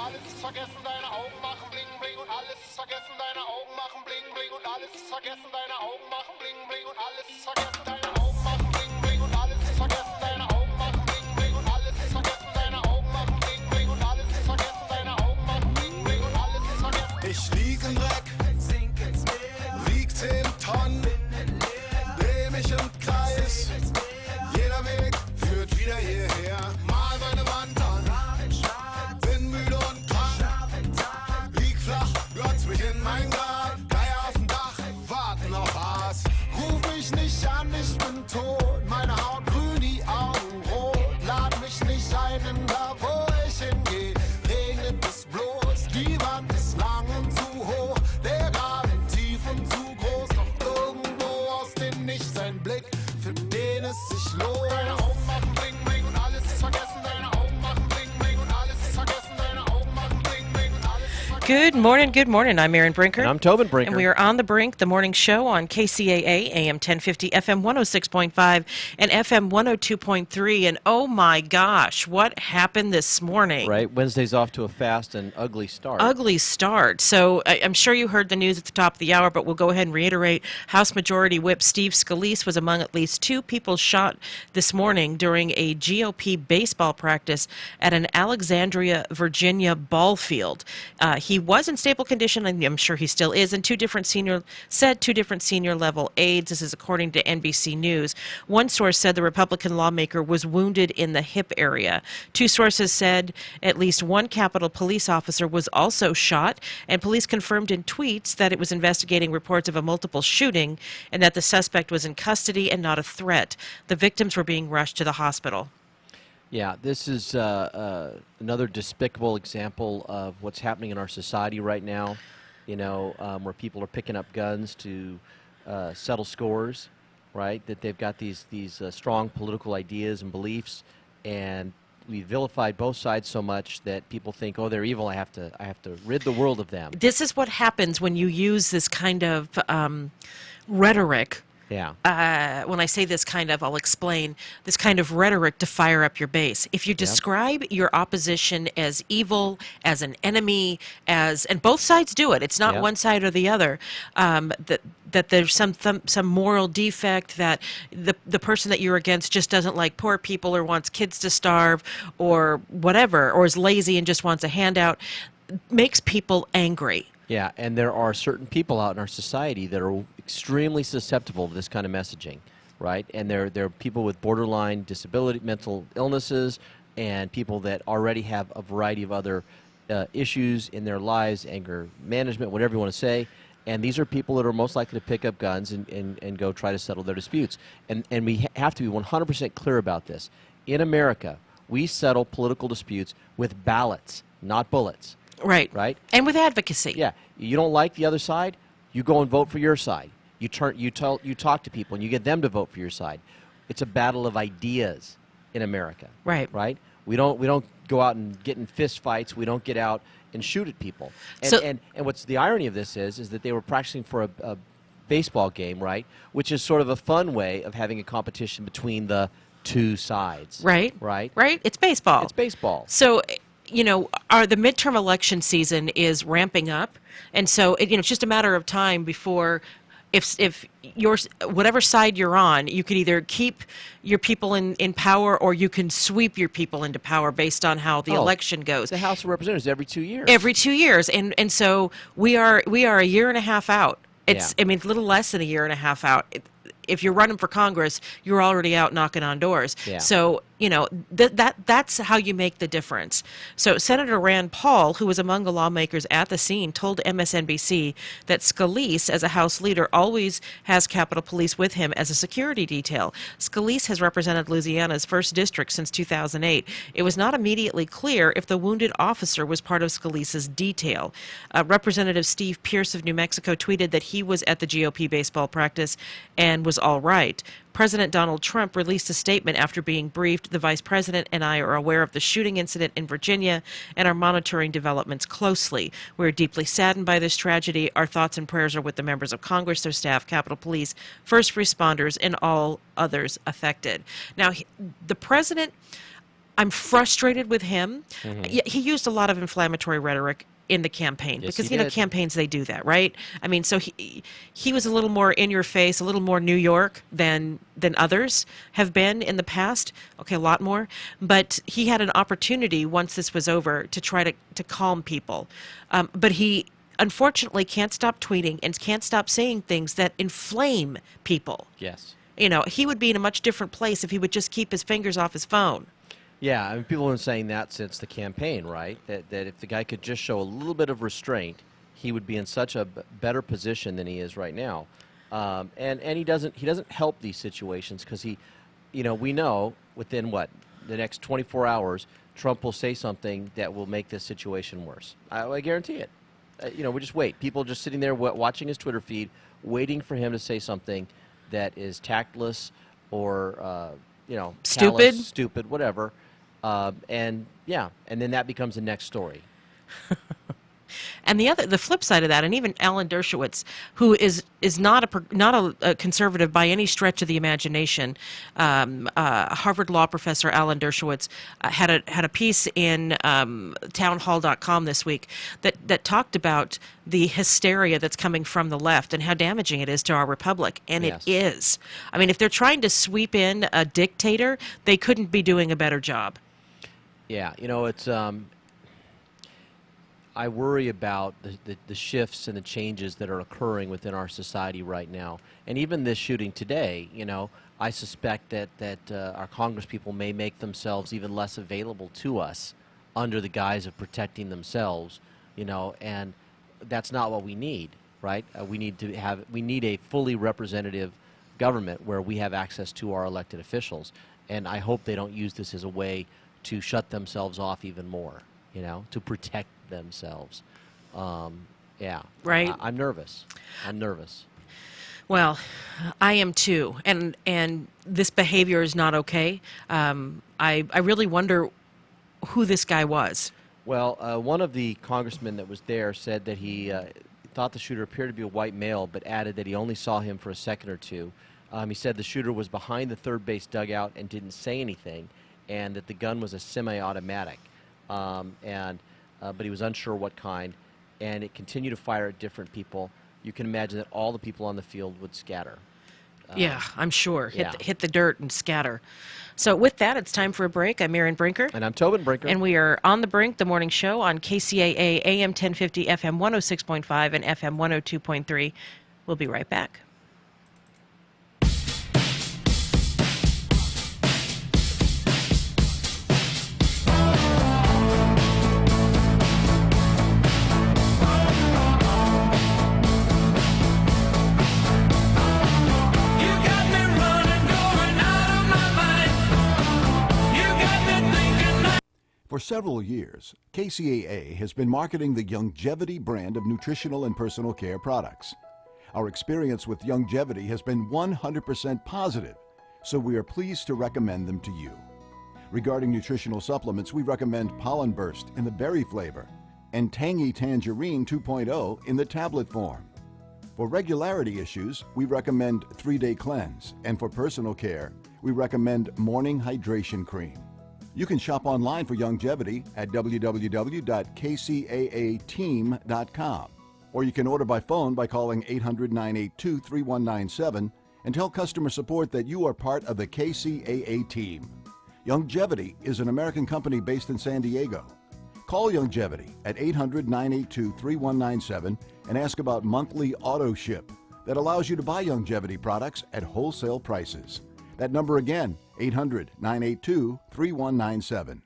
alles ist vergessen, deine Augen machen bling bling und alles ist vergessen, deine Augen machen bling bling und alles ist vergessen, deine Augen machen bling bling und alles ist vergessen, deine Augen machen bling bling und alles ist vergessen, deine Augen machen bling bling und alles ist vergessen, deine Augen machen bling bling und alles ist vergessen, deine Augen machen bling bling und alles ist vergessen. Ich lieg im Dreck, sink ins Meer, wieg 10 Tonnen, dreh mich im Kreis, jeder Weg führt wieder hierher, mal meine Wand an, bin müde und krank, lieg flach, glotz mich in mein Grab, Geier auf dem Dach, warten auf Aas, ruf mich nicht an, ich bin tot, meine Haut grün, die Augen rot, lad mich nicht ein, denn da wo ich hingeh, regnet es bloß, die Wand ist lang und zu hoch, der Graben tief und zu groß, doch irgendwo aus dem Nichts ein Blick, für den es sich lohnt. Deine Augen machen bling bling und alles ist vergessen, deine Augen machen bling bling und alles ist vergessen, deine Augen machen bling bling und alles ist vergessen. Good morning, good morning. I'm Erin Brinker. And I'm Tobin Brinker. And we are on the Brink, the morning show on KCAA, AM 1050, FM 106.5, and FM 102.3. And oh my gosh, what happened this morning? Right, Wednesday's off to a fast and ugly start. Ugly start. So I'm sure you heard the news at the top of the hour, but we'll go ahead and reiterate. House Majority Whip Steve Scalise was among at least 2 people shot this morning during a GOP baseball practice at an Alexandria, Virginia ball field. He was in stable condition, and I'm sure he still is, and two different senior level aides. This is according to NBC News. One source said the Republican lawmaker was wounded in the hip area. 2 sources said at least 1 Capitol police officer was also shot, and police confirmed in tweets that it was investigating reports of a multiple shooting and that the suspect was in custody and not a threat. The victims were being rushed to the hospital. Yeah, this is another despicable example of what's happening in our society right now, you know, where people are picking up guns to settle scores, right? That they've got these strong political ideas and beliefs, and we vilified both sides so much that people think, oh, they're evil, I have to rid the world of them. This is what happens when you use this kind of rhetoric. Yeah. When I say this kind of, I'll explain, this kind of rhetoric to fire up your base. If you describe your opposition as evil, as an enemy, and both sides do it, it's not one side or the other, that there's some moral defect, that the person that you're against just doesn't like poor people or wants kids to starve or whatever, or is lazy and just wants a handout, makes people angry. Yeah, and there are certain people out in our society that are extremely susceptible to this kind of messaging, right? And they're people with borderline disability, mental illnesses, and people that already have a variety of other issues in their lives, anger management, whatever you want to say. And these are people that are most likely to pick up guns and go try to settle their disputes. And we have to be 100% clear about this. In America, we settle political disputes with ballots, not bullets. Right. Right? And with advocacy. Yeah. You don't like the other side, you go and vote for your side. You talk to people and you get them to vote for your side. It's a battle of ideas in America. Right. Right? We don't go out and get in fist fights. We don't get out and shoot at people. And what's the irony of this is that they were practicing for a baseball game, right? Which is sort of a fun way of having a competition between the 2 sides. Right. Right? Right. It's baseball. It's baseball. So, you know, the midterm election season is ramping up, and so it's just a matter of time before, if you're whatever side you're on, you could either keep your people in power or you can sweep your people into power based on how the election goes. The House of Representatives every 2 years. Every 2 years, and so we are a year and a half out. It's I mean, a little less than a year and a half out. If you're running for Congress, you're already out knocking on doors. Yeah. So, you know, that's how you make the difference. So Senator Rand Paul, who was among the lawmakers at the scene, told MSNBC that Scalise, as a House leader, always has Capitol Police with him as a security detail. Scalise has represented Louisiana's 1st District since 2008. It was not immediately clear if the wounded officer was part of Scalise's detail. Representative Steve Pierce of New Mexico tweeted that he was at the GOP baseball practice and was all right. President Donald Trump released a statement after being briefed. The vice president and I are aware of the shooting incident in Virginia and are monitoring developments closely. We're deeply saddened by this tragedy. Our thoughts and prayers are with the members of Congress, their staff, Capitol Police, first responders, and all others affected. Now, the president, I'm frustrated with him. Mm-hmm. He used a lot of inflammatory rhetoric in the campaign Yes, because he did. campaigns, they do that, right? I mean, so he was a little more in your face, a little more New York than others have been in the past. Okay, a lot more, but he had an opportunity once this was over to try to calm people, but he unfortunately can't stop tweeting and can't stop saying things that inflame people. Yes. He would be in a much different place if he would just keep his fingers off his phone. Yeah, I mean, people have been saying that since the campaign, right? That if the guy could just show a little bit of restraint, he would be in such a better position than he is right now. And he doesn't help these situations because we know within the next 24 hours, Trump will say something that will make this situation worse. I guarantee it. We just wait. People just sitting there watching his Twitter feed, waiting for him to say something that is tactless or Stupid, callous, stupid, whatever. And then that becomes the next story. And the flip side of that, and even Alan Dershowitz, who is not a conservative by any stretch of the imagination, Harvard law professor Alan Dershowitz had a piece in townhall.com this week that talked about the hysteria that's coming from the left and how damaging it is to our republic, and Yes. it is. I mean, if they're trying to sweep in a dictator, they couldn't be doing a better job. Yeah, it's. I worry about the shifts and the changes that are occurring within our society right now. And even this shooting today, I suspect that our congresspeople may make themselves even less available to us under the guise of protecting themselves, and that's not what we need, right? We need a fully representative government where we have access to our elected officials. And I hope they don't use this as a way to shut themselves off even more, to protect themselves. Right. I'm nervous. Well, I am too, and this behavior is not okay. I really wonder who this guy was. Well, one of the congressmen that was there said that he thought the shooter appeared to be a white male, but added that he only saw him for a second or two. He said the shooter was behind the third base dugout and didn't say anything, and that the gun was a semi-automatic. But he was unsure what kind, and it continued to fire at different people. You can imagine that all the people on the field would scatter. Yeah, I'm sure. Yeah. Hit the dirt and scatter. So with that, it's time for a break. I'm Miriam Brinker. And I'm Tobin Brinker. And we are on the Brink, the morning show on KCAA AM 1050, FM 106.5, and FM 102.3. We'll be right back. For several years, KCAA has been marketing the Youngevity brand of nutritional and personal care products. Our experience with Youngevity has been 100% positive, so we are pleased to recommend them to you. Regarding nutritional supplements, we recommend Pollen Burst in the berry flavor and Tangy Tangerine 2.0 in the tablet form. For regularity issues, we recommend 3-Day Cleanse, and for personal care, we recommend Morning Hydration Cream. You can shop online for Youngevity at www.kcaateam.com, or you can order by phone by calling 800-982-3197 and tell customer support that you are part of the KCAA team. Youngevity is an American company based in San Diego. Call Youngevity at 800-982-3197 and ask about monthly auto ship that allows you to buy Youngevity products at wholesale prices. That number again, 800-982-3197.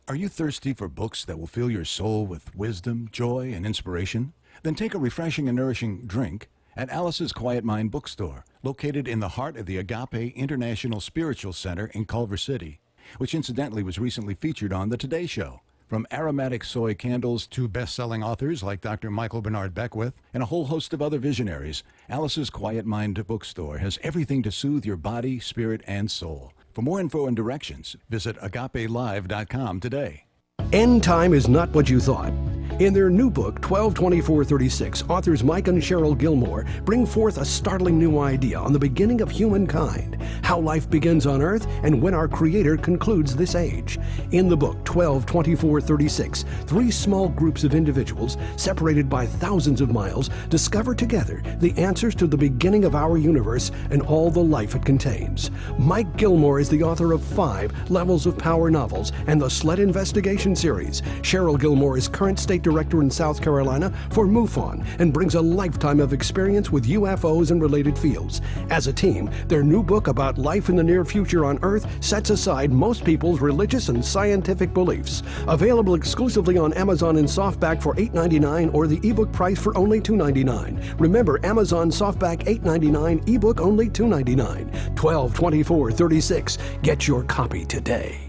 Are you thirsty for books that will fill your soul with wisdom, joy, and inspiration? Then take a refreshing and nourishing drink at Alice's Quiet Mind Bookstore, located in the heart of the Agape International Spiritual Center in Culver City, which incidentally was recently featured on The Today Show. From aromatic soy candles to best-selling authors like Dr. Michael Bernard Beckwith and a whole host of other visionaries, Alice's Quiet Mind Bookstore has everything to soothe your body, spirit, and soul. For more info and directions, visit agapelive.com today. End time is not what you thought. In their new book, 122436, authors Mike and Cheryl Gilmore bring forth a startling new idea on the beginning of humankind, how life begins on Earth and when our Creator concludes this age. In the book, 122436, three small groups of individuals, separated by thousands of miles, discover together the answers to the beginning of our universe and all the life it contains. Mike Gilmore is the author of 5 Levels of Power novels and the Sled Investigation series. Cheryl Gilmore is current state director in South Carolina for MUFON and brings a lifetime of experience with UFOs and related fields. As a team, their new book about life in the near future on Earth sets aside most people's religious and scientific beliefs. Available exclusively on Amazon in softback for $8.99 or the ebook price for only $2.99. Remember, Amazon softback $8.99, ebook only $2.99. 122436. Get your copy today.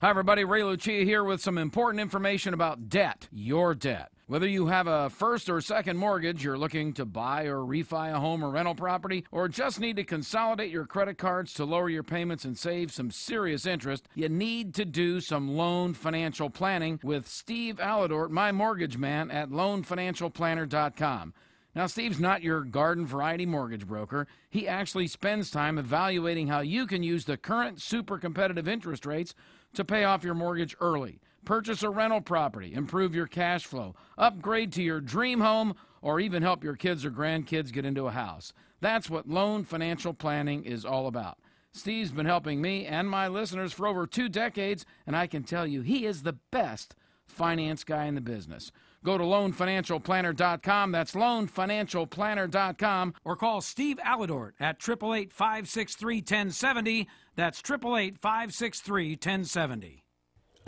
Hi, everybody. Ray Lucia here with some important information about debt, your debt. Whether you have a first or second mortgage, you're looking to buy or refi a home or rental property, or just need to consolidate your credit cards to lower your payments and save some serious interest, you need to do some loan financial planning with Steve Alladort, my mortgage man, at loanfinancialplanner.com. Now, Steve's not your garden variety mortgage broker. He actually spends time evaluating how you can use the current super competitive interest rates to pay off your mortgage early, purchase a rental property, improve your cash flow, upgrade to your dream home, or even help your kids or grandkids get into a house. That's what loan financial planning is all about. Steve's been helping me and my listeners for over 2 decades, and I can tell you he is the best finance guy in the business. Go to loanfinancialplanner.com. That's loanfinancialplanner.com. Or call Steve Alladort at 888-563-1070. That's 888-563-1070.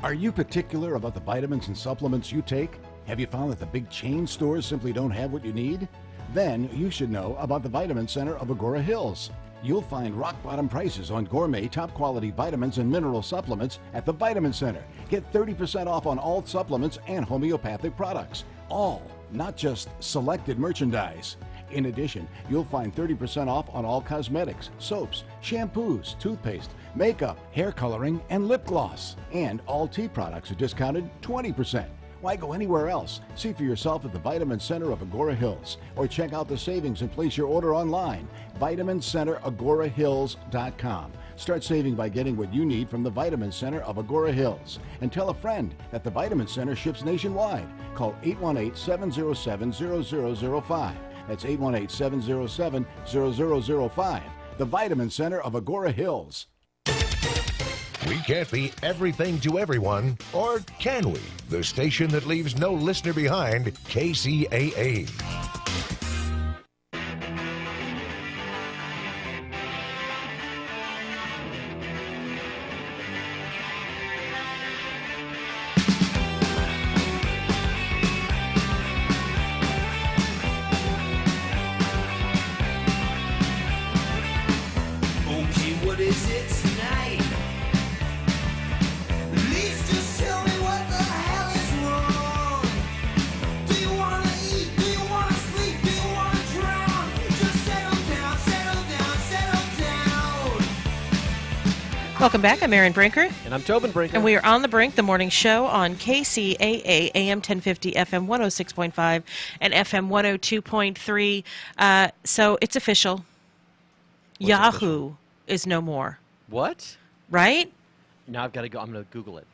Are you particular about the vitamins and supplements you take? Have you found that the big chain stores simply don't have what you need? Then you should know about the Vitamin Center of Agora Hills. You'll find rock-bottom prices on gourmet, top-quality vitamins and mineral supplements at the Vitamin Center. Get 30% off on all supplements and homeopathic products. All, not just selected merchandise. In addition, you'll find 30% off on all cosmetics, soaps, shampoos, toothpaste, makeup, hair coloring, and lip gloss. And all tea products are discounted 20%. Why go anywhere else? See for yourself at the Vitamin Center of Agora Hills, or check out the savings and place your order online. VitaminCenterAgoraHills.com. Start saving by getting what you need from the Vitamin Center of Agora Hills. And tell a friend that the Vitamin Center ships nationwide. Call 818-707-0005. That's 818-707-0005. The Vitamin Center of Agora Hills. We can't be everything to everyone, or can we? The station that leaves no listener behind, KCAA. Okay, what is it tonight? Please just tell me what the hell is wrong. Do you wanna eat? Do you wanna sleep? Do you wanna drown? Just settle down, settle down, settle down. Welcome back. I'm Erin Brinker. And I'm Tobin Brinker. And we are on the Brink, the morning show on KCAA, AM 1050, FM 106.5, and FM 102.3. So it's official. What's Yahoo official? is no more. What? Right? Now I've got to go. I'm going to Google it.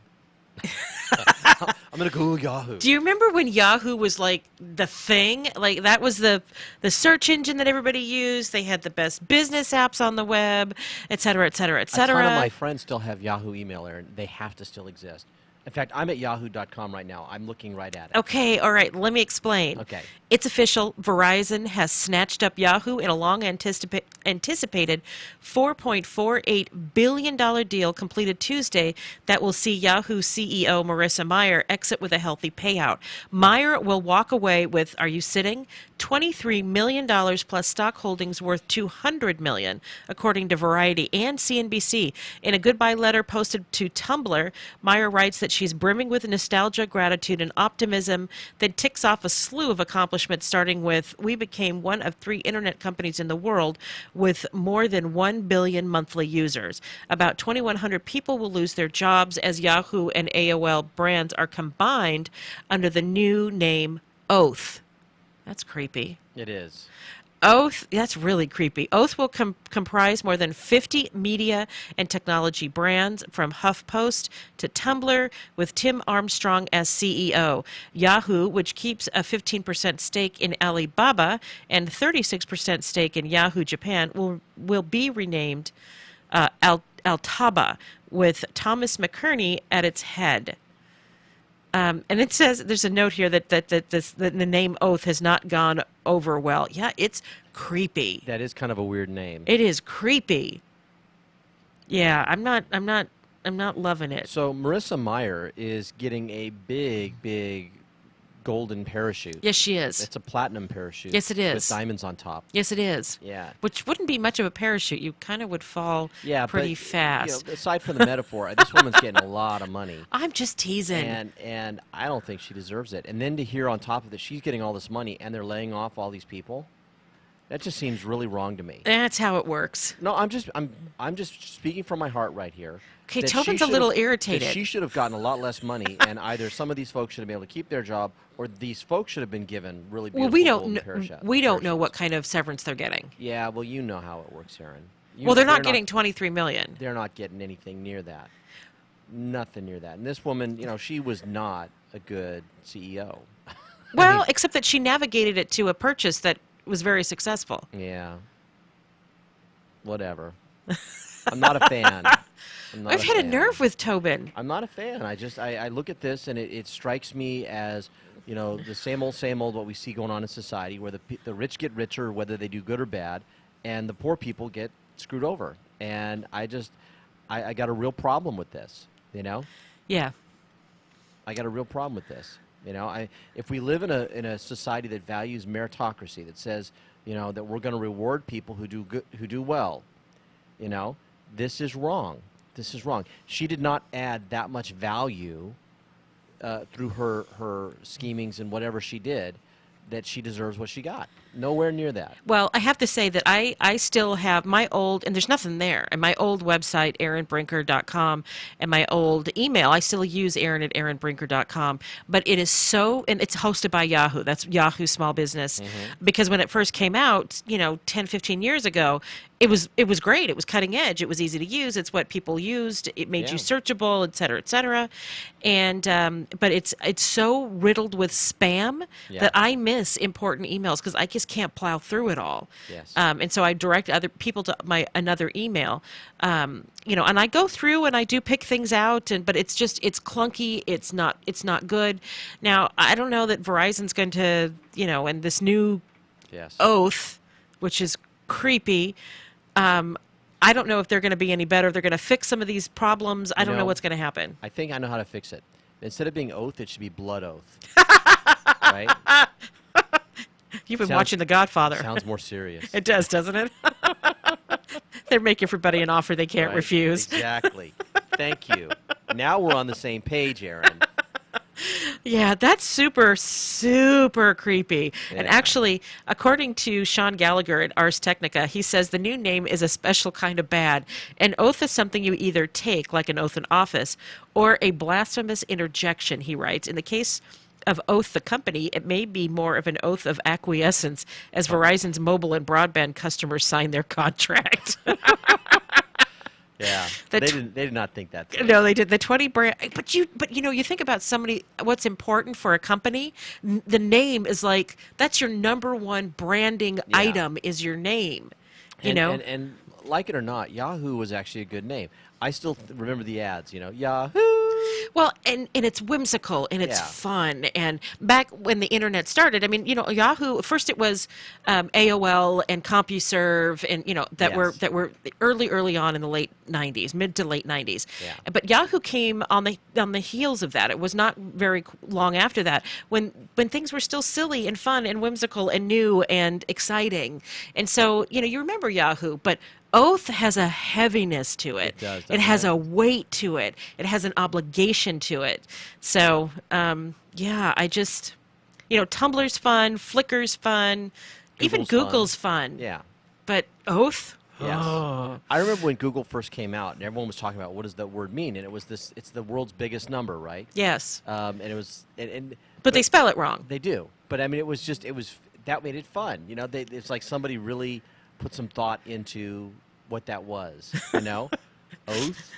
I'm going to Google Yahoo. Do you remember when Yahoo was like the thing? Like that was the search engine that everybody used. They had the best business apps on the web, et cetera, et cetera, et cetera. A ton of my friends still have Yahoo email, Aaron. They have to still exist. In fact, I'm at yahoo.com right now. I'm looking right at it. Okay, all right. Let me explain. Okay. It's official. Verizon has snatched up Yahoo in a long anticipated $4.48 billion deal completed Tuesday that will see Yahoo CEO Marissa Mayer exit with a healthy payout. Mayer will walk away with, are you sitting? $23 million plus stock holdings worth $200 million, according to Variety and CNBC. In a goodbye letter posted to Tumblr, Mayer writes that she she's brimming with nostalgia, gratitude, and optimism, then ticks off a slew of accomplishments, starting with, we became one of 3 internet companies in the world with more than 1 billion monthly users. About 2,100 people will lose their jobs as Yahoo and AOL brands are combined under the new name Oath. That's creepy. It is. Oath, that's really creepy. Oath will comprise more than 50 media and technology brands, from HuffPost to Tumblr, with Tim Armstrong as CEO. Yahoo, which keeps a 15% stake in Alibaba and 36% stake in Yahoo Japan, will be renamed Altaba, with Thomas McKerney at its head. And it says, there's a note here that the name Oath has not gone over well. Yeah, it's creepy. That is kind of a weird name. It is creepy. Yeah, I'm not loving it. So Marissa Mayer is getting a big golden parachute. Yes, she is. It's a platinum parachute. Yes, it is. With diamonds on top. Yes, it is. Yeah. Which wouldn't be much of a parachute. You kind of would fall pretty fast. You know, aside from the metaphor, this woman's getting a lot of money. I'm just teasing. And I don't think she deserves it. And then to hear on top of it, she's getting all this money and they're laying off all these people. That just seems really wrong to me. That's how it works. No, I'm just speaking from my heart right here. Okay, Tobin's a little irritated. She should have gotten a lot less money, and either some of these folks should have been able to keep their job, or these folks should have been given really beautiful we don't know what kind of severance they're getting. Yeah, well, you know how it works, Aaron. They're not getting $23 million. They're not getting anything near that. Nothing near that. And this woman, you know, she was not a good CEO. Well, except that she navigated it to a purchase that was very successful. Yeah. Whatever. I'm not a fan. I've had a nerve with Tobin. I'm not a fan. I look at this and it strikes me as, you know, the same old what we see going on in society, where the rich get richer, whether they do good or bad, and the poor people get screwed over. And I got a real problem with this, you know? Yeah. I got a real problem with this. You know, if we live in a society that values meritocracy, that says, you know, that we're going to reward people who do well, you know, this is wrong. This is wrong. She did not add that much value through her schemings and whatever she did, that she deserves what she got. Nowhere near that. Well, I have to say that I still have my old, and there's nothing there, and my old website, aaronbrinker.com, and my old email, I still use aaron@aaronbrinker.com, but it is so, and it's hosted by Yahoo. That's Yahoo Small Business. Mm-hmm. Because when it first came out, you know, 10, 15 years ago, it was great. It was cutting edge. It was easy to use. It's what people used. It made you searchable, et cetera, et cetera. And but it's so riddled with spam that I miss important emails because I just can't plow through it all. Yes. And so I direct other people to another email. You know, and I go through and I do pick things out, but it's clunky. It's not good. Now I don't know that Verizon's going to, you know, and this new Oath, which is creepy. I don't know if they're going to be any better. They're going to fix some of these problems. I don't know what's going to happen. I think I know how to fix it. Instead of being Oath, it should be Blood Oath. Right? You've been watching The Godfather. Sounds more serious. It does, doesn't it? They're making everybody an offer they can't refuse. Exactly. Thank you. Now we're on the same page, Aaron. Yeah, that's super, super creepy. Yeah. And actually, according to Sean Gallagher at Ars Technica, he says the new name is a special kind of bad. An oath is something you either take, like an oath in office, or a blasphemous interjection, he writes. In the case of Oath, the company, it may be more of an oath of acquiescence as Verizon's mobile and broadband customers sign their contract. Yeah, they did not think that through. No, they did. The 20 brand, but you know, you think about somebody, what's important for a company, the name is like, that's your number one branding item is your name, you know? And like it or not, Yahoo was actually a good name. I still remember the ads, you know, Yahoo. Well, and it's whimsical and it's fun. And back when the internet started, I mean, you know, Yahoo, first it was AOL and CompuServe, and you know that were early on in the late 90s, mid to late 90s. Yeah. But Yahoo came on the heels of that. It was not very long after that when things were still silly and fun and whimsical and new and exciting. And so, you know, you remember Yahoo, but Oath has a heaviness to it. It does, It has doesn't a weight to it. It has an obligation to it. So, yeah, I just, Tumblr's fun, Flickr's fun, even Google's fun. Yeah. But Oath? Yes. Oh. I remember when Google first came out, and everyone was talking about what does that word mean, and it was this. It's the world's biggest number, right? Yes. And it was, But they spell it wrong. They do. But I mean, that made it fun. It's like somebody really put some thought into what that was. Oath.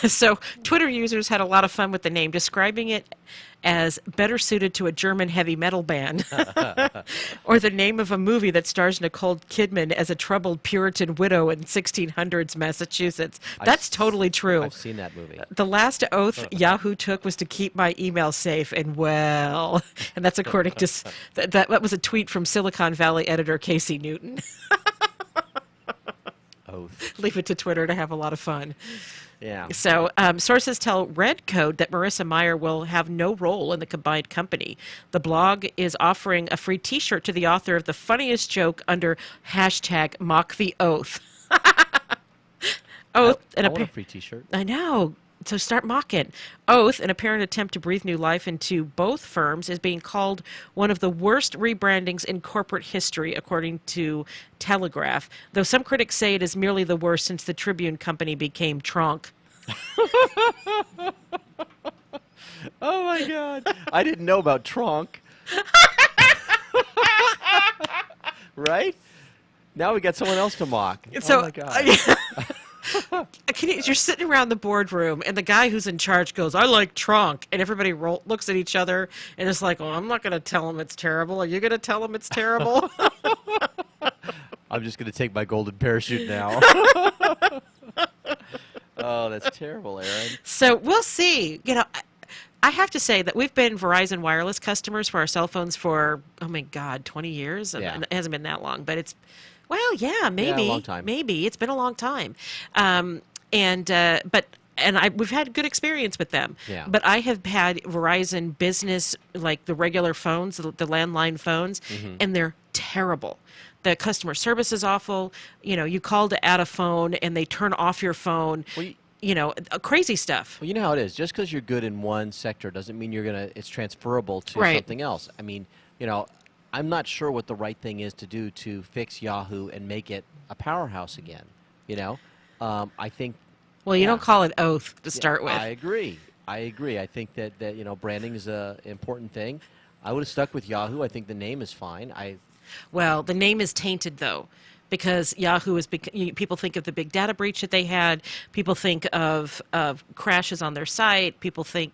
So Twitter users had a lot of fun with the name, describing it as better suited to a German heavy metal band, or the name of a movie that stars Nicole Kidman as a troubled Puritan widow in 1600s Massachusetts. That's totally true. I've seen that movie. The last oath Yahoo took was to keep my email safe, and that's according to that was a tweet from Silicon Valley editor Casey Newton. Oath. Leave it to Twitter to have a lot of fun. Yeah. So sources tell Red Code that Marissa Meyer will have no role in the combined company. The blog is offering a free T-shirt to the author of the funniest joke under hashtag mock the oath. Oath. I want a free T-shirt. I know. So start mocking. Oath, an apparent attempt to breathe new life into both firms, is being called one of the worst rebrandings in corporate history, according to Telegraph, though some critics say it is merely the worst since the Tribune company became Tronc. Oh, my God. I didn't know about Tronc. Right? Now we got someone else to mock. So, oh, my God. You're sitting around the boardroom, and the guy who's in charge goes, "I like Tronc," and everybody looks at each other, and it's like, "Oh, I'm not going to tell him it's terrible. Are you going to tell him it's terrible?" I'm just going to take my golden parachute now. Oh, that's terrible, Aaron. So we'll see. I have to say that we've been Verizon Wireless customers for our cell phones for, oh my God, 20 years? Yeah. And it hasn't been that long, but well, yeah, maybe. Yeah, a long time. Maybe. It's been a long time. We've had good experience with them. Yeah. But I have had Verizon Business, like the regular phones, the landline phones, and they're terrible. The customer service is awful. You call to add a phone, and they turn off your phone. Well, crazy stuff. Well, you know how it is. Just because you're good in one sector doesn't mean it's transferable to something else. I mean, I'm not sure what the right thing is to do to fix Yahoo and make it a powerhouse again. I think. Well, you don't call it Oath to start with. I agree. I think that branding is an important thing. I would have stuck with Yahoo. I think the name is fine. Well, the name is tainted though, because Yahoo is people think of the big data breach that they had. People think of crashes on their site. People think,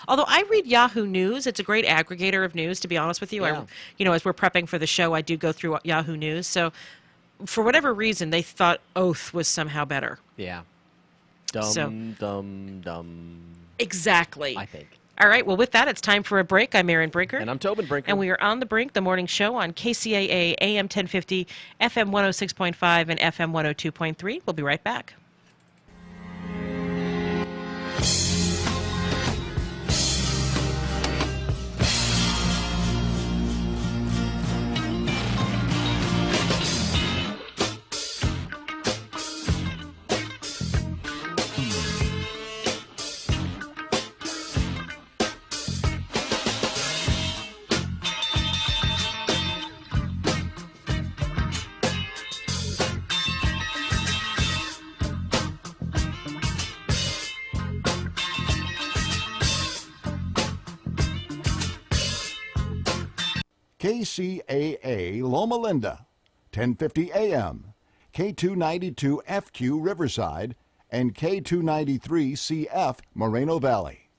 although I read Yahoo News, it's a great aggregator of news, to be honest with you. Yeah. As we're prepping for the show, I do go through Yahoo News. So for whatever reason, they thought Oath was somehow better. Yeah. Dumb. Exactly. I think. All right. Well, with that, it's time for a break. I'm Aaron Brinker. And I'm Tobin Brinker. And we are on The Brink, the morning show on KCAA AM 1050, FM 106.5, and FM 102.3. We'll be right back. KCAA Loma Linda, 1050 AM, K292 FQ Riverside, and K293 CF Moreno Valley.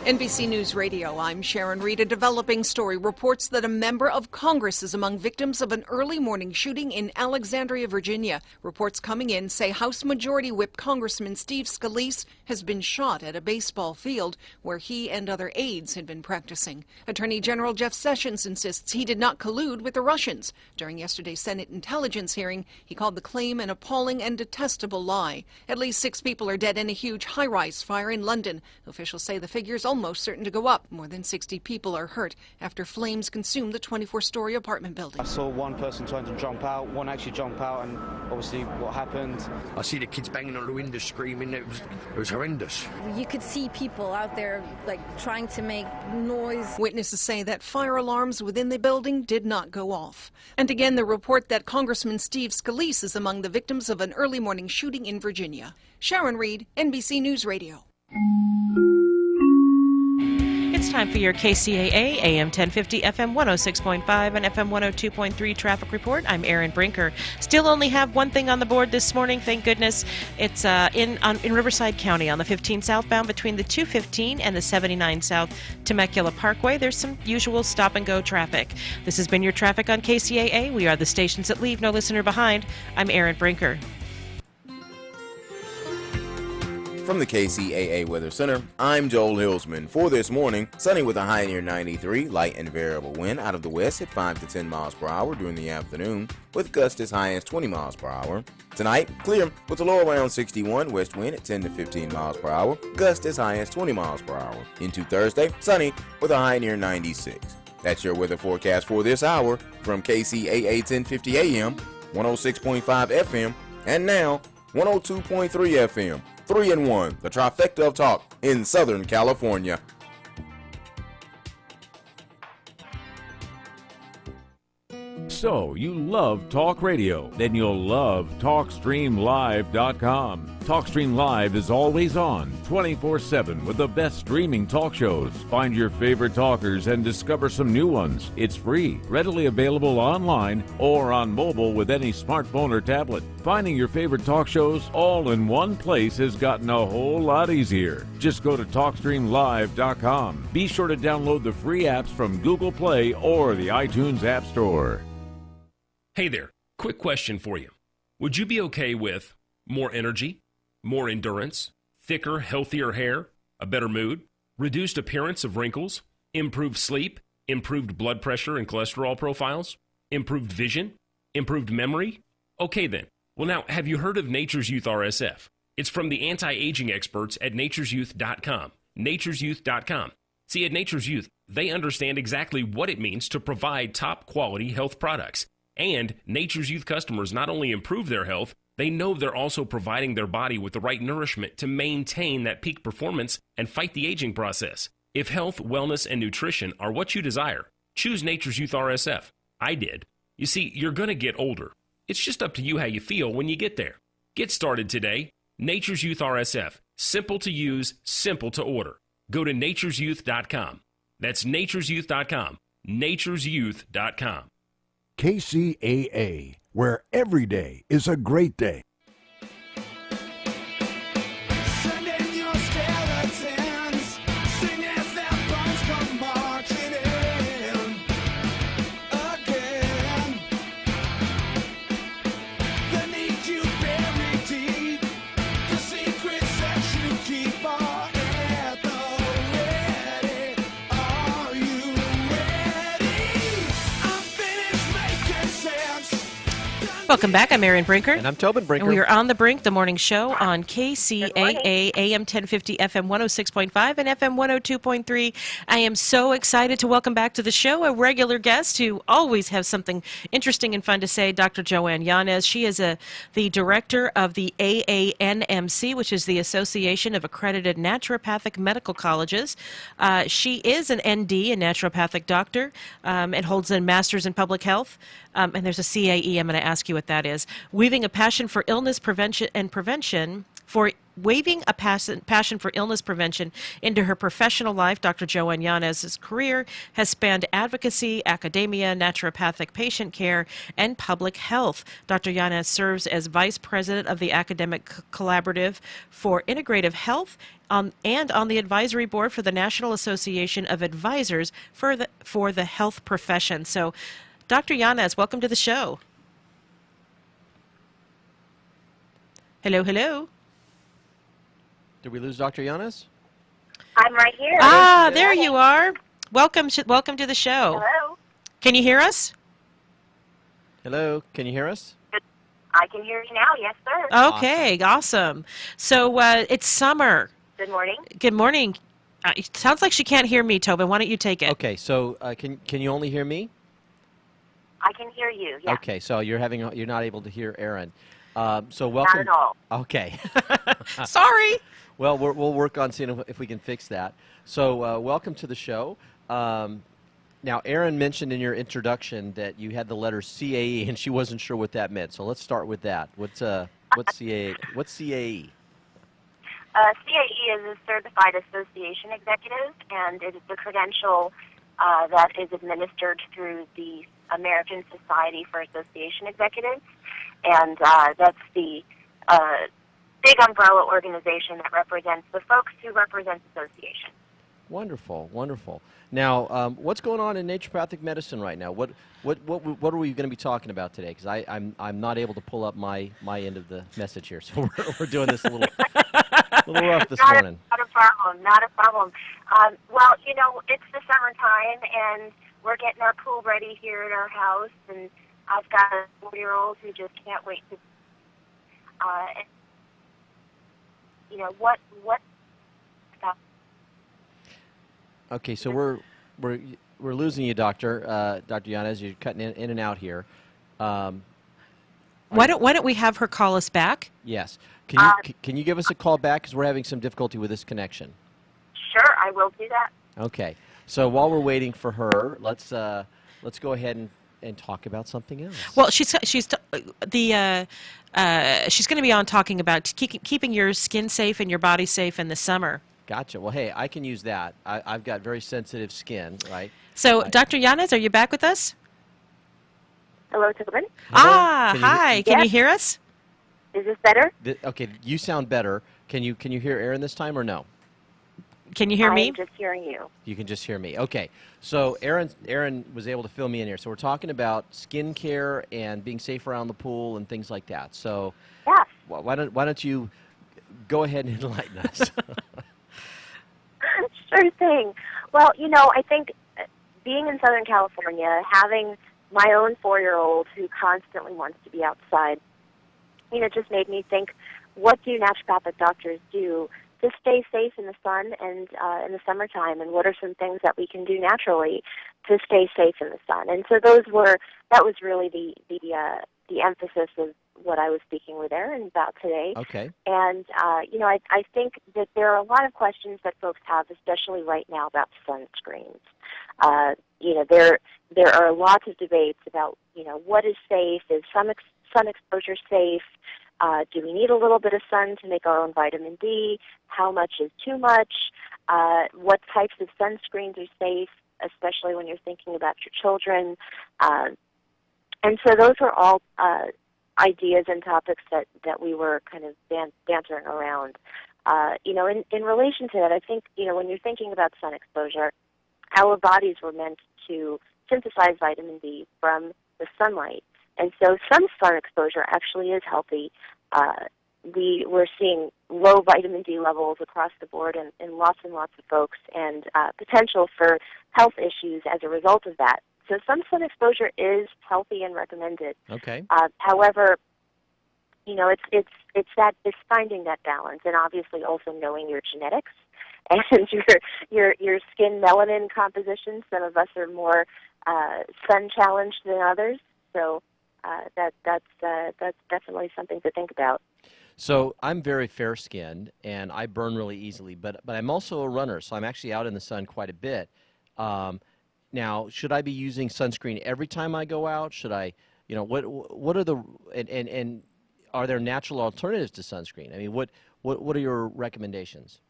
NBC News Radio, I'm Sharon Reed. A developing story reports that a member of Congress is among victims of an early morning shooting in Alexandria, Virginia. Reports coming in say House Majority Whip Congressman Steve Scalise has been shot at a baseball field where he and other aides had been practicing. Attorney General Jeff Sessions insists he did not collude with the Russians. During yesterday's Senate intelligence hearing, he called the claim an appalling and detestable lie. At least 6 people are dead in a huge high-rise fire in London. Officials say the figure is almost almost certain to go up. More than 60 people are hurt after flames consumed the 24-story apartment building. I saw one person trying to jump out, one actually jumped out, and obviously what happened. I see the kids banging on the window screaming. It was horrendous. You could see people out there like trying to make noise. Witnesses say that fire alarms within the building did not go off. And again, the report that Congressman Steve Scalise is among the victims of an early morning shooting in Virginia. Sharon Reed, NBC News Radio. It's time for your KCAA AM 1050, FM 106.5, and FM 102.3 traffic report. I'm Erin Brinker. Still only have one thing on the board this morning, thank goodness. It's in Riverside County on the 15 southbound between the 215 and the 79 South Temecula Parkway. There's some usual stop-and-go traffic. This has been your traffic on KCAA. We are the stations that leave no listener behind. I'm Erin Brinker. From the KCAA Weather Center, I'm Joel Hillsman. For this morning, sunny with a high near 93, light and variable wind out of the west at 5 to 10 miles per hour during the afternoon, with gusts as high as 20 miles per hour. Tonight, clear with a low around 61, west wind at 10 to 15 miles per hour, gust as high as 20 miles per hour. Into Thursday, sunny with a high near 96. That's your weather forecast for this hour from KCAA 1050 AM, 106.5 FM, and now 102.3 FM. 3-in-1, the trifecta of talk in Southern California. So, you love talk radio? Then you'll love TalkStreamLive.com. TalkStream Live is always on, 24/7, with the best streaming talk shows. Find your favorite talkers and discover some new ones. It's free, readily available online or on mobile with any smartphone or tablet. Finding your favorite talk shows all in one place has gotten a whole lot easier. Just go to TalkStreamLive.com. Be sure to download the free apps from Google Play or the iTunes App Store. Hey there, quick question for you. Would you be okay with more energy, more endurance, thicker, healthier hair, a better mood, reduced appearance of wrinkles, improved sleep, improved blood pressure and cholesterol profiles, improved vision, improved memory? Okay then. Well now, have you heard of Nature's Youth RSF? It's from the anti-aging experts at nature'syouth.com. nature'syouth.com. See, at Nature's Youth, they understand exactly what it means to provide top-quality health products. And Nature's Youth customers not only improve their health, they know they're also providing their body with the right nourishment to maintain that peak performance and fight the aging process. If health, wellness, and nutrition are what you desire, choose Nature's Youth RSF. I did. You see, you're going to get older. It's just up to you how you feel when you get there. Get started today. Nature's Youth RSF. Simple to use, simple to order. Go to nature'syouth.com. That's nature'syouth.com. nature'syouth.com. KCAA, where every day is a great day. Welcome back. I'm Erin Brinker. And I'm Tobin Brinker. And we are on The Brink, the morning show on KCAA AM 1050, FM 106.5, and FM 102.3. I am so excited to welcome back to the show a regular guest who always has something interesting and fun to say, Dr. JoAnn Yanez. She is the director of the AANMC, which is the Association of Accredited Naturopathic Medical Colleges. She is an ND, a naturopathic doctor, and holds a master's in public health. And there's a CAE. I'm going to ask you what that is. Weaving a passion for illness prevention into her professional life, Dr. JoAnn Yanez's career has spanned advocacy, academia, naturopathic patient care, and public health. Dr. Yanez serves as vice president of the Academic Collaborative for Integrative Health and on the advisory board for the National Association of Advisors for the Health Profession. So, Dr. Yanez, welcome to the show. Hello, hello. Did we lose Dr. Yanez? I'm right here. Ah, there you are. Welcome to the show. Hello. Can you hear us? Hello, can you hear us? I can hear you now, yes, sir. Okay, awesome. So it's summer. Good morning. Good morning. It sounds like she can't hear me, Tobin. Why don't you take it? Okay, so can you only hear me? I can hear you. Yeah. Okay, so you're not able to hear Erin. So welcome. Not at all. Okay. Sorry. Well, we'll work on seeing if we can fix that. So welcome to the show. Now, Erin mentioned in your introduction that you had the letter CAE, and she wasn't sure what that meant. So let's start with that. What's CAE? What's CAE? CAE is a Certified Association Executive, and it is the credential that is administered through the American Society for Association Executives, and that's the big umbrella organization that represents the folks who represent associations. Wonderful, wonderful. Now, what's going on in naturopathic medicine right now? What are we going to be talking about today? Because I'm not able to pull up my end of the message here, so we're doing this a little rough this morning. Not a problem. Not a problem. Well, you know, it's the summertime, and we're getting our pool ready here at our house, and I've got a 4-year-old who just can't wait to. You know what? Okay, so we're losing you, Dr. Yanez. You're cutting in and out here. Why don't we have her call us back? Yes. Can you give us a call back, because we're having some difficulty with this connection? Sure, I will do that. Okay. So while we're waiting for her, let's go ahead and talk about something else. Well, she's going to be on talking about keeping your skin safe and your body safe in the summer. Gotcha. Well, hey, I can use that. I've got very sensitive skin, right? So, Dr. Yanez, are you back with us? Hello, Tobin. Hi. Can you hear us? Is this better? Okay, you sound better. Can you hear Erin this time or no? Can you hear me? I'm just hearing you. You can just hear me. Okay. So Erin was able to fill me in here. So we're talking about skin care and being safe around the pool and things like that. So yes. Why don't you go ahead and enlighten us? Sure thing. Well, you know, I think being in Southern California, having my own 4-year-old who constantly wants to be outside, you know, just made me think, what do naturopathic doctors do to stay safe in the sun and in the summertime, and what are some things that we can do naturally to stay safe in the sun? And so that was really the emphasis of what I was speaking with Erin about today. Okay. And, you know, I think that there are a lot of questions that folks have, especially right now, about sunscreens. You know, there are lots of debates about, you know, what is safe? Is sun exposure safe? Do we need a little bit of sun to make our own vitamin D? How much is too much? What types of sunscreens are safe, especially when you're thinking about your children? And so those are all ideas and topics that we were kind of bantering around. You know, in relation to that, I think, you know, when you're thinking about sun exposure, our bodies were meant to synthesize vitamin D from the sunlight. And so some sun exposure actually is healthy. We're seeing low vitamin D levels across the board in lots and lots of folks, and potential for health issues as a result of that. So some sun exposure is healthy and recommended. Okay. However, you know, it's finding that balance, and obviously also knowing your genetics and your skin melanin composition. Some of us are more sun challenged than others, so that's definitely something to think about. So I'm very fair-skinned, and I burn really easily, but I'm also a runner, so I'm actually out in the sun quite a bit. Now, should I be using sunscreen every time I go out? Should I, you know, what are the and are there natural alternatives to sunscreen? I mean, what are your recommendations?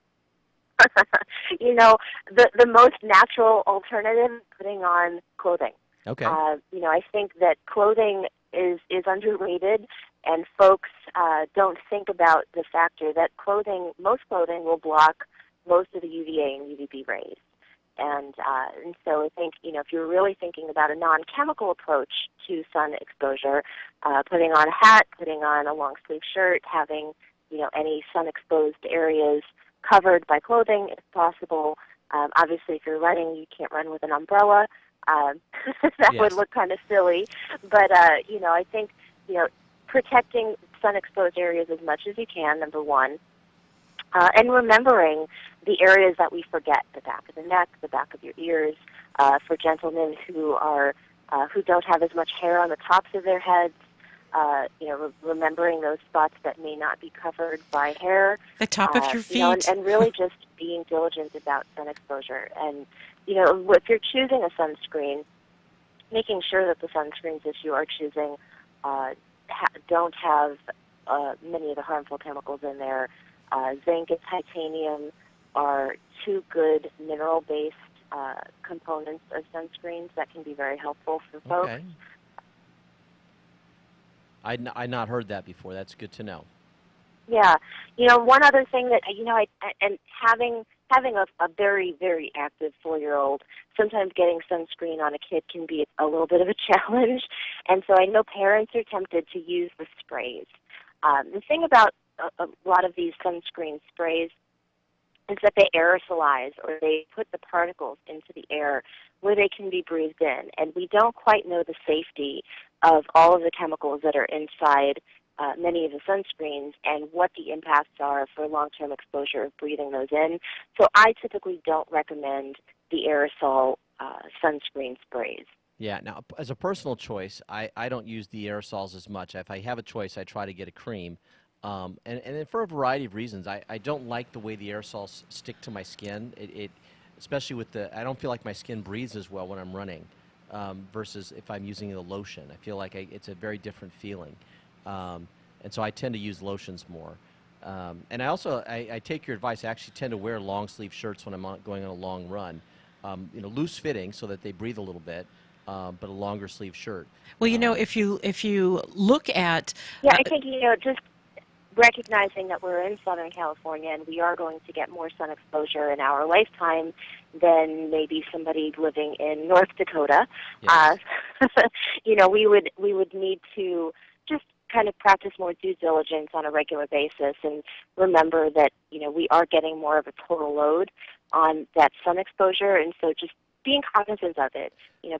You know, the most natural alternative is putting on clothing. Okay. You know, I think that clothing is underrated, and folks don't think about the factor that most clothing will block most of the UVA and UVB rays. And so I think, you know, if you're really thinking about a non-chemical approach to sun exposure, putting on a hat, putting on a long-sleeve shirt, having, you know, any sun-exposed areas covered by clothing if possible. Obviously, if you're running, you can't run with an umbrella. That would look kind of silly. But, you know, I think, you know, protecting sun-exposed areas as much as you can, number one. And remembering the areas that we forget, the back of the neck, the back of your ears, for gentlemen who don't have as much hair on the tops of their heads, remembering those spots that may not be covered by hair. The top of your feet. And really just being diligent about sun exposure. And, if you're choosing a sunscreen, making sure that the sunscreens that you are choosing don't have many of the harmful chemicals in there. Zinc and titanium are two good mineral-based components of sunscreens that can be very helpful for folks. Okay. I'd not heard that before. That's good to know. Yeah. One other thing that, and having a very, very active 4-year-old, sometimes getting sunscreen on a kid can be a little bit of a challenge. And so I know parents are tempted to use the sprays. The thing about a lot of these sunscreen sprays is that they aerosolize, or they put the particles into the air where they can be breathed in. And we don't quite know the safety of all of the chemicals that are inside many of the sunscreens and what the impacts are for long-term exposure of breathing those in. So I typically don't recommend the aerosol sunscreen sprays. Yeah. Now, as a personal choice, I don't use the aerosols as much. If I have a choice, I try to get a cream. And for a variety of reasons. I don't like the way the aerosols stick to my skin. It especially with I don't feel like my skin breathes as well when I'm running versus if I'm using the lotion. I feel like it's a very different feeling. And so I tend to use lotions more. And I also, I take your advice. I actually tend to wear long sleeve shirts when I'm going on a long run. Loose fitting so that they breathe a little bit, but a longer sleeve shirt. Well, if you look at... Yeah, I think, just recognizing that we're in Southern California and we are going to get more sun exposure in our lifetime than maybe somebody living in North Dakota. Yes. We would need to just kind of practice more due diligence on a regular basis and remember that, we are getting more of a total load on that sun exposure, and so just being cognizant of it,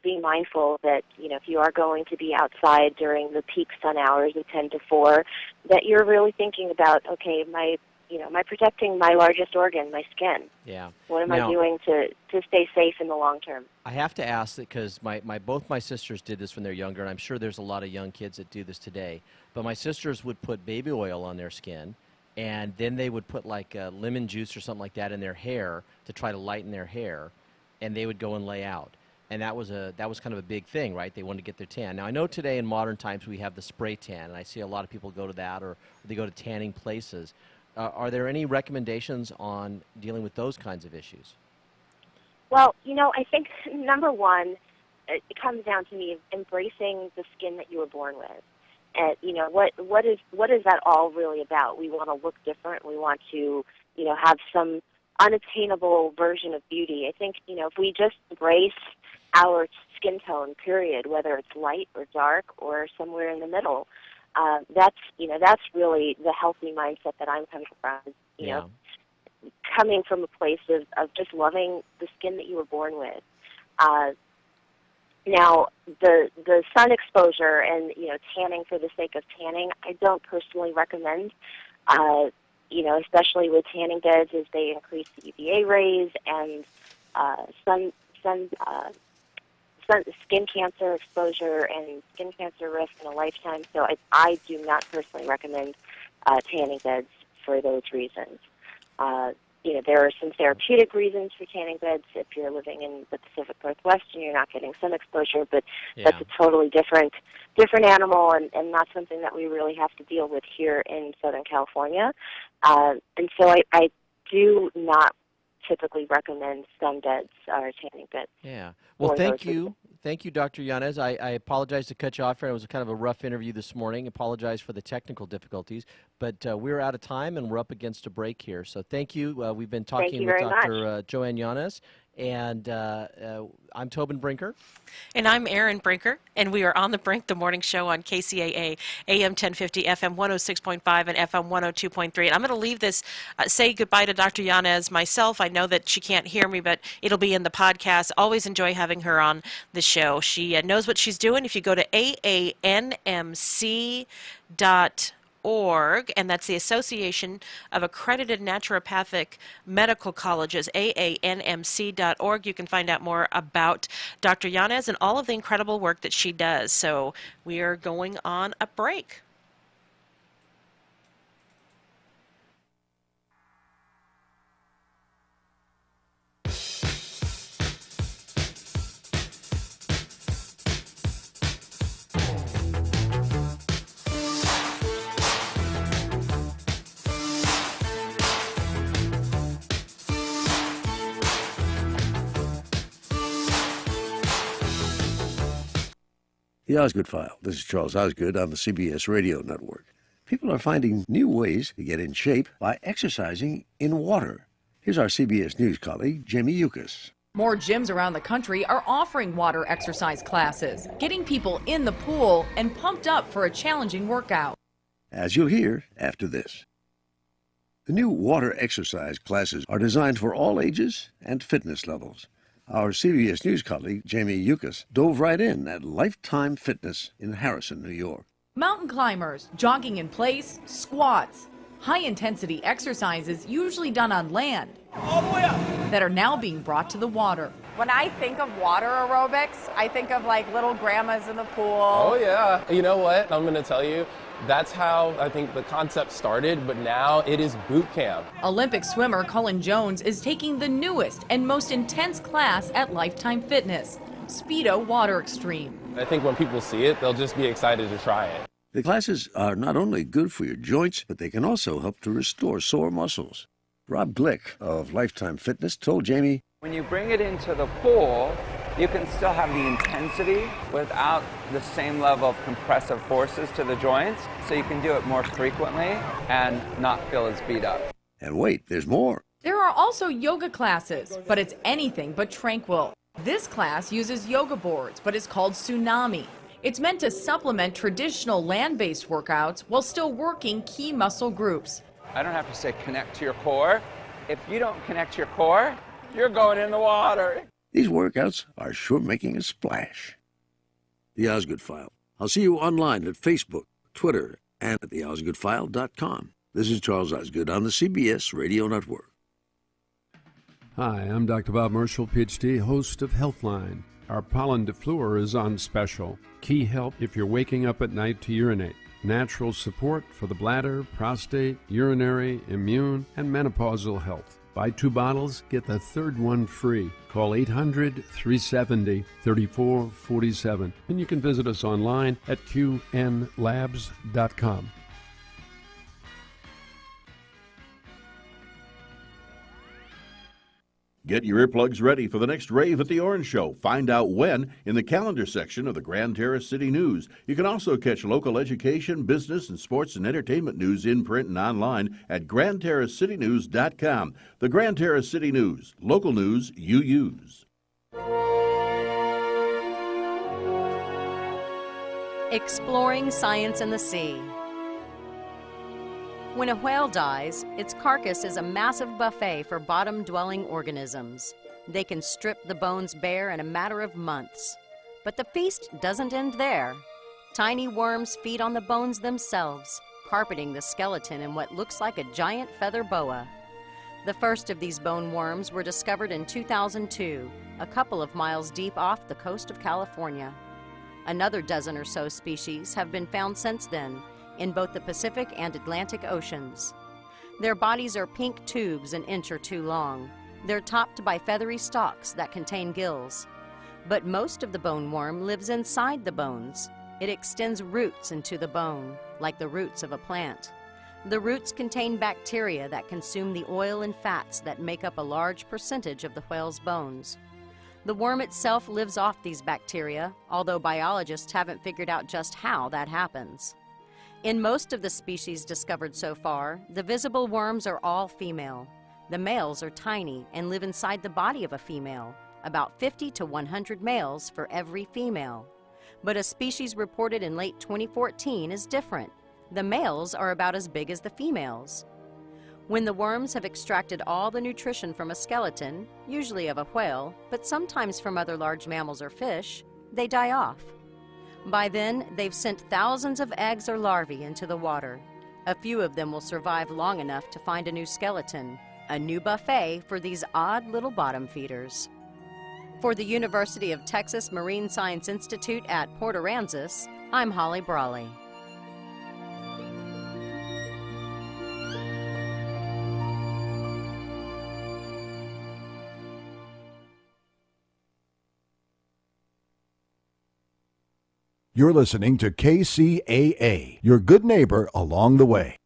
being mindful that, if you are going to be outside during the peak sun hours of 10 to 4, that you're really thinking about, okay, am I protecting my largest organ, my skin? Yeah. What am I doing to stay safe in the long term? I have to ask that because both my sisters did this when they're younger, and I'm sure there's a lot of young kids that do this today. But my sisters would put baby oil on their skin, and then they would put like lemon juice or something like that in their hair to try to lighten their hair, and they would go and lay out. And that was kind of a big thing, right? They wanted to get their tan. Now, I know today in modern times we have the spray tan, and I see a lot of people go to that, or they go to tanning places. Are there any recommendations on dealing with those kinds of issues? Well, I think, number one, it comes down to me embracing the skin that you were born with. And, what is that all really about? We want to look different. We want to, have some unattainable version of beauty. I think, if we just embrace our skin tone, period, whether it's light or dark or somewhere in the middle, that's really the healthy mindset that I'm coming from. Coming from a place of just loving the skin that you were born with. Now, the sun exposure and tanning for the sake of tanning, I don't personally recommend. Especially with tanning beds, as they increase the UVA rays and skin cancer exposure and skin cancer risk in a lifetime. So I do not personally recommend tanning beds for those reasons. There are some therapeutic reasons for tanning beds if you're living in the Pacific Northwest and you're not getting sun exposure, but that's a totally different animal and not something that we really have to deal with here in Southern California. And so I do not typically recommend sun beds or tanning beds. Yeah. Well, thank you. Thank you, Dr. Yanez. I apologize to cut you off here. It was kind of a rough interview this morning. Apologize for the technical difficulties. But we're out of time, and we're up against a break here. So thank you. We've been talking with Dr. JoAnn Yanez. And I'm Tobin Brinker. And I'm Erin Brinker. And we are on the Brink, the morning show on KCAA, AM 1050, FM 106.5, and FM 102.3. And I'm going to leave this, say goodbye to Dr. Yanez myself. I know that she can't hear me, but it'll be in the podcast. Always enjoy having her on the show. She knows what she's doing. If you go to aanmc.org, AANMC.org, and that's the Association of Accredited Naturopathic Medical Colleges, AANMC.org. You can find out more about Dr. Yanez and all of the incredible work that she does. So we are going on a break. The Osgood File. This is Charles Osgood on the CBS Radio Network. People are finding new ways to get in shape by exercising in water. Here's our CBS News colleague, Jamie Yukas. More gyms around the country are offering water exercise classes, getting people in the pool and pumped up for a challenging workout. As you'll hear after this. The new water exercise classes are designed for all ages and fitness levels. Our CBS News colleague, Jamie Yukas, dove right in at Lifetime Fitness in Harrison, New York. Mountain climbers, jogging in place, squats, high-intensity exercises usually done on land all the way up that are now being brought to the water. When I think of water aerobics, I think of like little grandmas in the pool. Oh yeah, you know what? I'm gonna tell you, that's how I think the concept started, but now it is boot camp. Olympic swimmer Cullen Jones is taking the newest and most intense class at Lifetime Fitness, Speedo Water Extreme. I think when people see it, they'll just be excited to try it. The classes are not only good for your joints, but they can also help to restore sore muscles. Rob Glick of Lifetime Fitness told Jamie, when you bring it into the pool, you can still have the intensity without the same level of compressive forces to the joints, so you can do it more frequently and not feel as beat up. And wait, there's more. There are also yoga classes, but it's anything but tranquil. This class uses yoga boards, but it's called Tsunami. It's meant to supplement traditional land-based workouts while still working key muscle groups. I don't have to say connect to your core. If you don't connect to your core, you're going in the water. These workouts are sure making a splash. The Osgood File. I'll see you online at Facebook, Twitter, and at theosgoodfile.com. This is Charles Osgood on the CBS Radio Network. Hi, I'm Dr. Bob Marshall, PhD, host of Healthline. Our pollen defluor is on special. Key help if you're waking up at night to urinate. Natural support for the bladder, prostate, urinary, immune, and menopausal health. Buy 2 bottles, get the third one free. Call 800-370-3447. And you can visit us online at qnlabs.com. Get your earplugs ready for the next rave at the Orange Show. Find out when in the calendar section of the Grand Terrace City News. You can also catch local education, business, and sports and entertainment news in print and online at grandterracecitynews.com. The Grand Terrace City News, local news you use. Exploring science in the sea. When a whale dies, its carcass is a massive buffet for bottom-dwelling organisms. They can strip the bones bare in a matter of months. But the feast doesn't end there. Tiny worms feed on the bones themselves, carpeting the skeleton in what looks like a giant feather boa. The first of these bone worms were discovered in 2002, a couple of miles deep off the coast of California. Another dozen or so species have been found since then, in both the Pacific and Atlantic Oceans. Their bodies are pink tubes an inch or 2 long. They're topped by feathery stalks that contain gills. But most of the bone worm lives inside the bones. It extends roots into the bone, like the roots of a plant. The roots contain bacteria that consume the oil and fats that make up a large percentage of the whale's bones. The worm itself lives off these bacteria, although biologists haven't figured out just how that happens. In most of the species discovered so far, the visible worms are all female. The males are tiny and live inside the body of a female, about 50 to 100 males for every female. But a species reported in late 2014 is different. The males are about as big as the females. When the worms have extracted all the nutrition from a skeleton, usually of a whale, but sometimes from other large mammals or fish, they die off. By then, they've sent thousands of eggs or larvae into the water. A few of them will survive long enough to find a new skeleton, a new buffet for these odd little bottom feeders. For the University of Texas Marine Science Institute at Port Aransas, I'm Holly Brawley. You're listening to KCAA, your good neighbor along the way.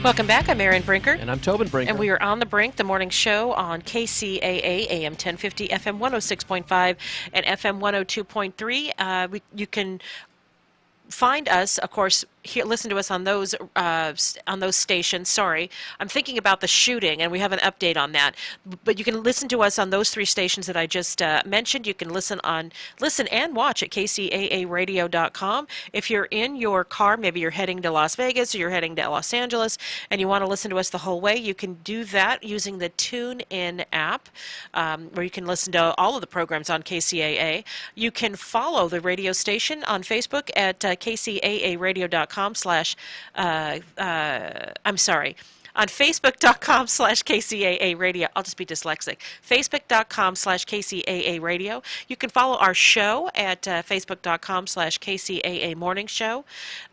Welcome back. I'm Erin Brinker. And I'm Tobin Brinker. And we are on the Brink, the morning show on KCAA, AM 1050, FM 106.5, and FM 102.3. You can find us, of course, here, listen to us on those stations. Sorry, I'm thinking about the shooting, and we have an update on that. But you can listen to us on those three stations that I just mentioned. You can listen and watch at KCAAradio.com. If you're in your car, maybe you're heading to Las Vegas or you're heading to Los Angeles, and you want to listen to us the whole way, you can do that using the TuneIn app, where you can listen to all of the programs on KCAA. You can follow the radio station on Facebook at KCAAradio.com. On Facebook.com/KCAA Radio. I'll just be dyslexic. Facebook.com/KCAA Radio. You can follow our show at Facebook.com/KCAA Morning Show.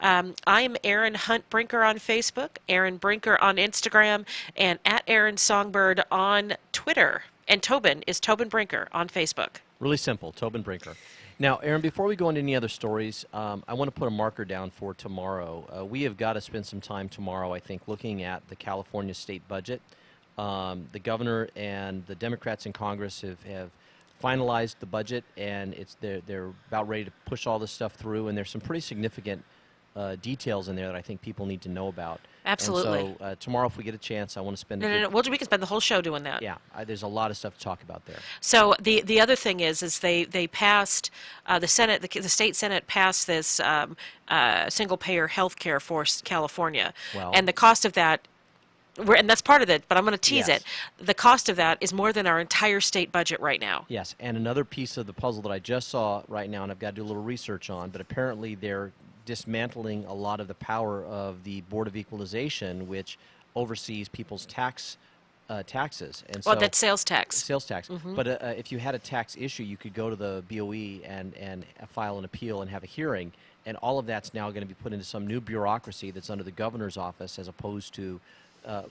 I'm Erin Hunt Brinker on Facebook, Erin Brinker on Instagram, and at Erin Songbird on Twitter. And Tobin is Tobin Brinker on Facebook. Really simple, Tobin Brinker. Now, Erin, before we go into any other stories, I want to put a marker down for tomorrow. We have got to spend some time tomorrow, I think, looking at the California state budget. The governor and the Democrats in Congress have finalized the budget, and they're about ready to push all this stuff through, and there's some pretty significant details in there that I think people need to know about. Absolutely. And so tomorrow, if we get a chance, I want to spend. No. We can spend the whole show doing that. Yeah, there's a lot of stuff to talk about there. So the other thing is they passed the Senate, the state Senate passed this single payer health care for California, and the cost of that. And that's part of it, but I'm going to tease it. The cost of that is more than our entire state budget right now. Yes, and another piece of the puzzle that I just saw right now, and I've got to do a little research on, but apparently they're dismantling a lot of the power of the Board of Equalization, which oversees people's taxes. And so, that's sales tax. Sales tax. Mm-hmm. But if you had a tax issue, you could go to the BOE and file an appeal and have a hearing, and all of that's now going to be put into some new bureaucracy that's under the governor's office, as opposed to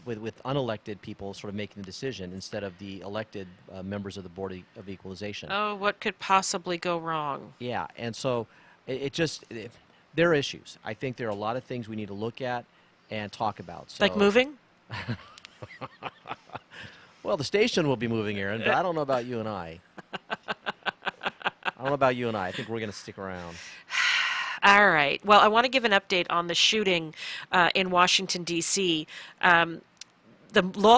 with unelected people sort of making the decision instead of the elected members of the Board of Equalization. Oh, what could possibly go wrong? Yeah, and so there are issues. I think there are a lot of things we need to look at and talk about. So, like moving? Well, the station will be moving, Erin, but I don't know about you and I. I think we're going to stick around. All right. Well, I want to give an update on the shooting in Washington, D.C. The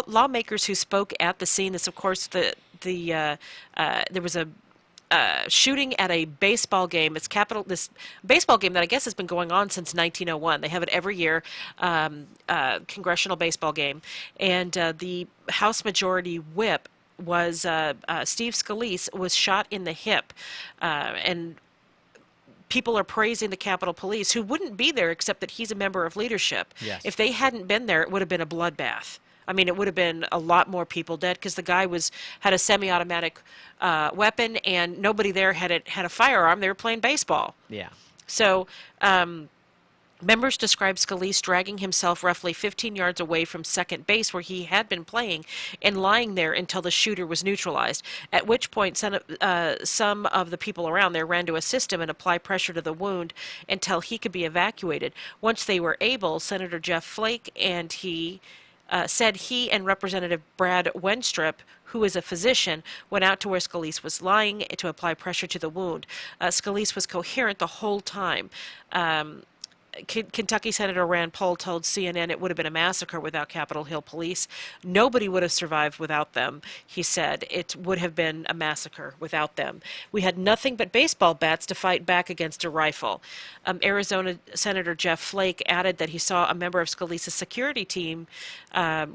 lawmakers who spoke at the scene, this, of course, there was a shooting at a baseball game. This baseball game that I guess has been going on since 1901. They have it every year, congressional baseball game. And the House Majority Whip was Steve Scalise was shot in the hip, and people are praising the Capitol Police, who wouldn't be there except that he's a member of leadership. Yes. If they hadn't been there, it would have been a bloodbath. I mean, it would have been a lot more people dead because the guy had a semi-automatic weapon, and nobody there had a firearm. They were playing baseball. Yeah. So members described Scalise dragging himself roughly 15 yards away from second base where he had been playing and lying there until the shooter was neutralized, at which point some of the people around there ran to assist him and apply pressure to the wound until he could be evacuated. Once they were able, Senator Jeff Flake and said he and Representative Brad Wenstrup, who is a physician, went out to where Scalise was lying to apply pressure to the wound. Scalise was coherent the whole time. Kentucky Senator Rand Paul told CNN it would have been a massacre without Capitol Hill police. Nobody would have survived without them, he said. It would have been a massacre without them. We had nothing but baseball bats to fight back against a rifle. Arizona Senator Jeff Flake added that he saw a member of Scalise's security team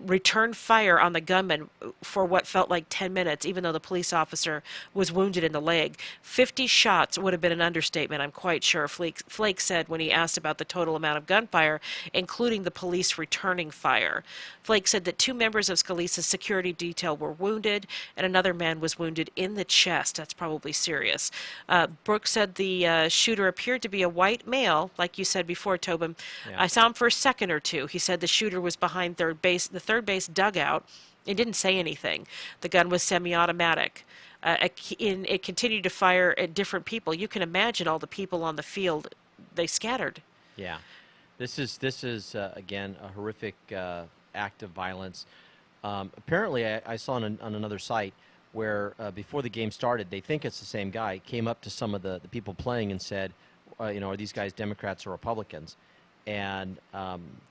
return fire on the gunman for what felt like 10 minutes, even though the police officer was wounded in the leg. 50 shots would have been an understatement, I'm quite sure, Flake said when he asked about the total amount of gunfire, including the police returning fire. Flake said that 2 members of Scalise's security detail were wounded, and another man was wounded in the chest. That's probably serious. Brooks said the shooter appeared to be a white male, like you said before, Tobin. Yeah. I saw him for a second or two. He said the shooter was behind the third base dugout. He didn't say anything. The gun was semi-automatic. It continued to fire at different people. You can imagine all the people on the field. They scattered. Yeah, this is again a horrific act of violence. Apparently, I saw on another site where before the game started, they think it's the same guy, came up to some of the people playing and said, are these guys Democrats or Republicans? And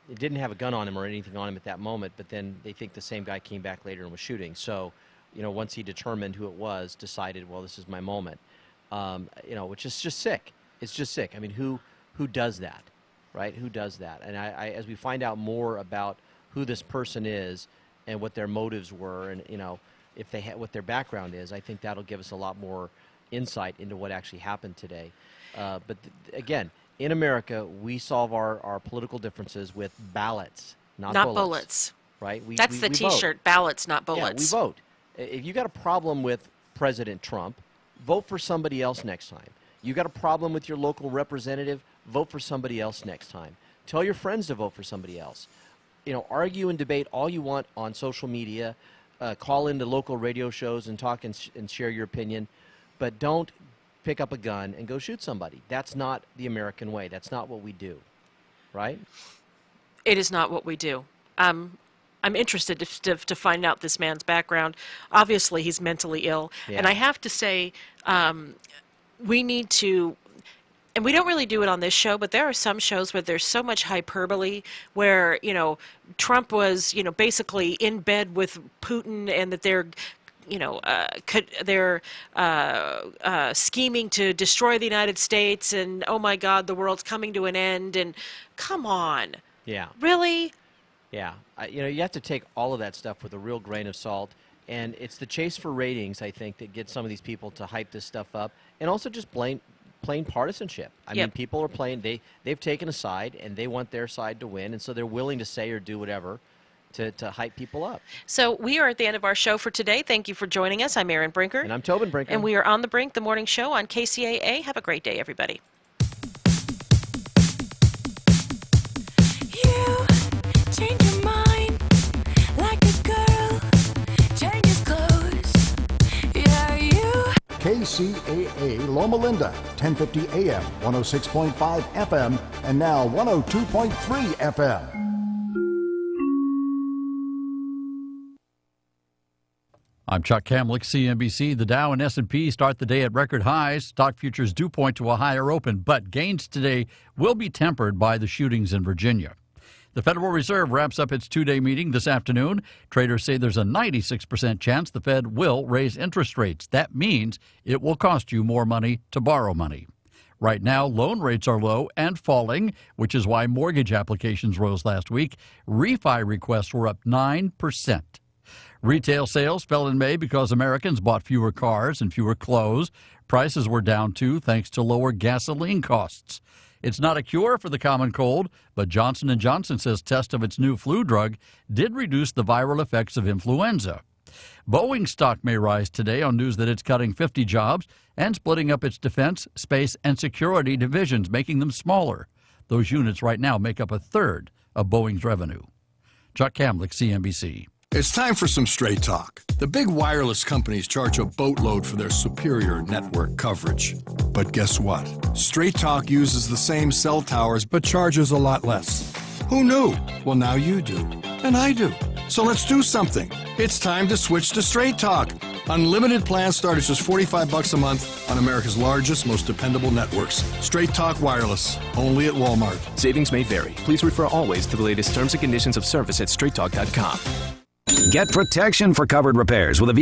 it didn't have a gun on him or anything on him at that moment, but then they think the same guy came back later and was shooting. So, once he determined who it was, decided, well, this is my moment. Which is just sick. It's just sick. I mean, who does that, right? Who does that? And I as we find out more about who this person is and what their motives were, and if they what their background is, I think that'll give us a lot more insight into what actually happened today. But again, in America, we solve our political differences with ballots, not bullets. Right? That's the T-shirt. Vote. Ballots, not bullets. Yeah, we vote. If you got a problem with President Trump, vote for somebody else next time. You got a problem with your local representative, vote for somebody else next time. Tell your friends to vote for somebody else. Argue and debate all you want on social media. Call into local radio shows and talk and share your opinion, but don't pick up a gun and go shoot somebody. That's not the American way. That's not what we do, right? It is not what we do. I'm interested to find out this man's background. Obviously, he's mentally ill. Yeah. And I have to say, we need to, and we don't really do it on this show, but there are some shows where there's so much hyperbole where, Trump was, basically in bed with Putin and that they're scheming to destroy the United States and, oh my God, the world's coming to an end. And come on. Yeah. Really? Yeah, you have to take all of that stuff with a real grain of salt, and it's the chase for ratings, I think, that gets some of these people to hype this stuff up, and also just plain partisanship. I mean, people are playing, they've taken a side, and they want their side to win, and so they're willing to say or do whatever to hype people up. So we are at the end of our show for today. Thank you for joining us. I'm Erin Brinker. And I'm Tobin Brinker. And we are on The Brink, the morning show on KCAA. Have a great day, everybody. Change your mind like a girl changes clothes. Yeah, you. KCAA Loma Linda, 1050 AM, 106.5 FM, and now 102.3 FM. I'm Chuck Kamlick, CNBC. The Dow and S&P start the day at record highs. Stock futures do point to a higher open, but gains today will be tempered by the shootings in Virginia. The Federal Reserve wraps up its two-day meeting this afternoon. Traders say there's a 96% chance the Fed will raise interest rates. That means it will cost you more money to borrow money. Right now, loan rates are low and falling, which is why mortgage applications rose last week. Refi requests were up 9%. Retail sales fell in May because Americans bought fewer cars and fewer clothes. Prices were down, too, thanks to lower gasoline costs. It's not a cure for the common cold, but Johnson & Johnson says tests of its new flu drug did reduce the viral effects of influenza. Boeing stock may rise today on news that it's cutting 50 jobs and splitting up its defense, space, and security divisions, making them smaller. Those units right now make up a third of Boeing's revenue. Chuck Kamlick, CNBC. It's time for some straight talk. The big wireless companies charge a boatload for their superior network coverage. But guess what? Straight Talk uses the same cell towers but charges a lot less. Who knew? Well, now you do. And I do. So let's do something. It's time to switch to Straight Talk. Unlimited plans start at just $45 a month on America's largest, most dependable networks. Straight Talk Wireless, only at Walmart. Savings may vary. Please refer always to the latest terms and conditions of service at straighttalk.com. Get protection for covered repairs with a